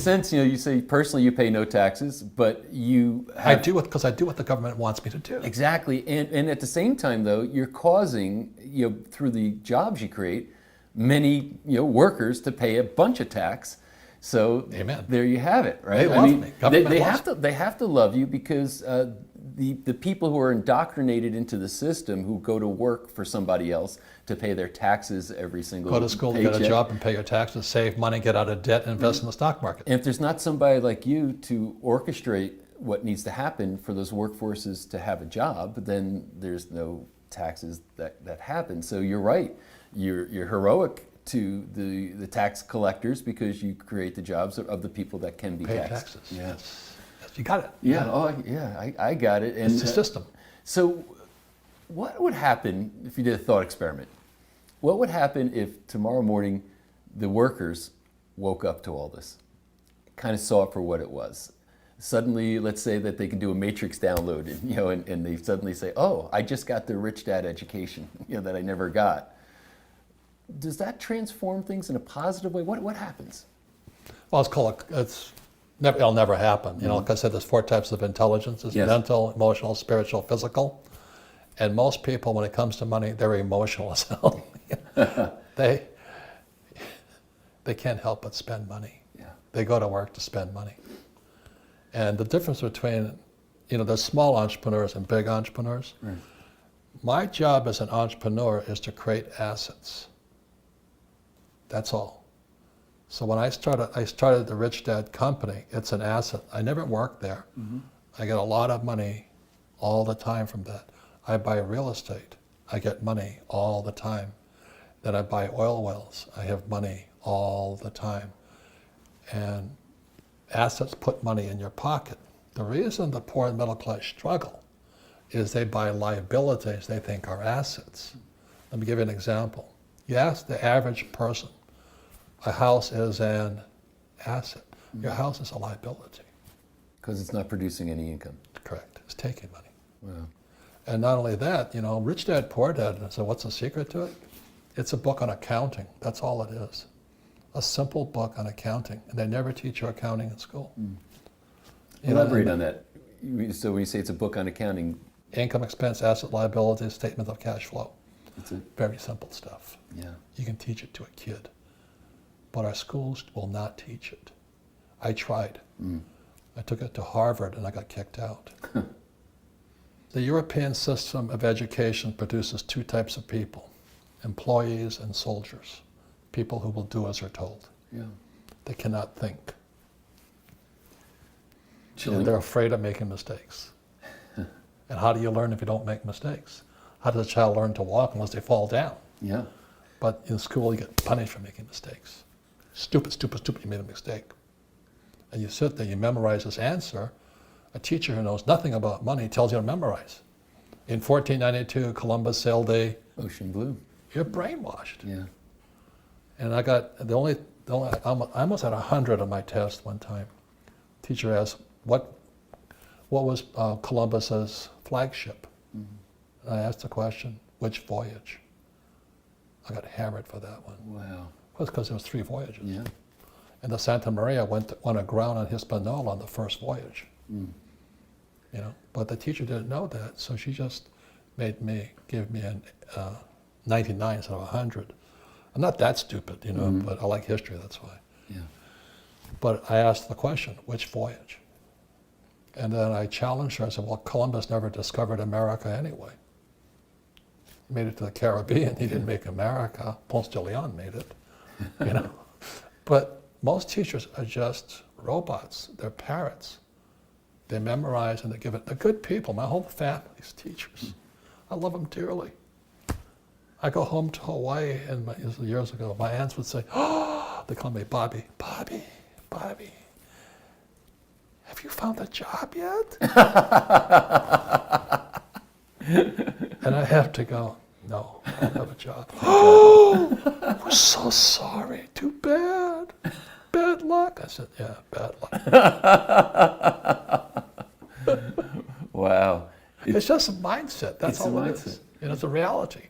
sense, you say personally you pay no taxes, but you I have... do it because I do what the government wants me to do. Exactly. And at the same time, though, you're causing, through the jobs you create, many, workers to pay a bunch of tax. So Amen. there you have it, right? They love me. Government They have to love you because the people who are indoctrinated into the system, who go to work for somebody else to pay their taxes every single Go to school, paycheck. get a job, and pay your taxes, save money, get out of debt, and invest in the stock market. And if there's not somebody like you to orchestrate what needs to happen for those workforces to have a job, then there's no taxes that happen. So you're right. You're heroic to the tax collectors because you create the jobs of the people that can be Pay taxed. taxes. Yeah. Yes. You got it. Yeah. Oh, yeah. I got it. And It's the system. So, what would happen if you did a thought experiment? What would happen if tomorrow morning the workers woke up to all this, kind of saw it for what it was? Suddenly, let's say that they can do a matrix download, and they suddenly say, "Oh, I just got the rich dad education, that I never got." Does that transform things in a positive way? What happens? Well, it'll never happen. Like I said, there's 4 types of intelligence. There's Yes. mental, emotional, spiritual, physical. And most people, when it comes to money, they're emotional as hell. They can't help but spend money. Yeah. They go to work to spend money. And the difference between, there's small entrepreneurs and big entrepreneurs. Right. My job as an entrepreneur is to create assets. That's all. So when I started the Rich Dad Company, it's an asset. I never worked there. Mm-hmm. I get a lot of money all the time from that. I buy real estate. I get money all the time. Then I buy oil wells. I have money all the time. And assets put money in your pocket. The reason the poor and middle class struggle is they buy liabilities they think are assets. Let me give you an example. You ask the average person, a house is an asset. Your house is a liability. Because it's not producing any income. Correct. It's taking money. Wow. And not only that, Rich Dad, Poor Dad, so what's the secret to it? It's a book on accounting. That's all it is. A simple book on accounting. And they never teach you accounting in school. Elaborate on that. So when you say it's a book on accounting... Income, expense, asset, liability, statement of cash flow. It's a... Very simple stuff. Yeah. You can teach it to a kid. But our schools will not teach it. I tried. I took it to Harvard and I got kicked out. The European system of education produces 2 types of people, employees and soldiers, people who will do as they're told. Yeah. They cannot think. Chilling. And they're afraid of making mistakes. And how do you learn if you don't make mistakes? How does a child learn to walk unless they fall down? Yeah. But in school, you get punished for making mistakes. Stupid, stupid, stupid, you made a mistake. And you sit there, you memorize this answer. A teacher who knows nothing about money tells you to memorize. In 1492, Columbus sailed the Ocean blue. You're brainwashed. Yeah. And I got I almost had 100 on my test one time. Teacher asked, what was Columbus's flagship? And I asked the question, which voyage? I got hammered for that one. Wow. Well, it's because there was 3 voyages. Yeah. And the Santa Maria went aground on Hispaniola on the first voyage. But the teacher didn't know that, so she just gave me a 99 instead of 100. I'm not that stupid, but I like history, that's why. Yeah. But I asked the question, which voyage? And then I challenged her. I said, well, Columbus never discovered America anyway. He made it to the Caribbean. He didn't make America. Ponce de Leon made it, But most teachers are just robots. They're parrots. They memorize and they give it. They're good people. My whole family's teachers. I love them dearly. I go home to Hawaii, and this was years ago, my aunts would say, oh, they call me Bobby. Bobby, Bobby, have you found a job yet? And I have to go, no, I don't have a job. Oh, we're so sorry, too bad. Bad luck. I said, yeah, bad luck. Wow. It's just a mindset. That's It's a all it mindset. is. It's a reality.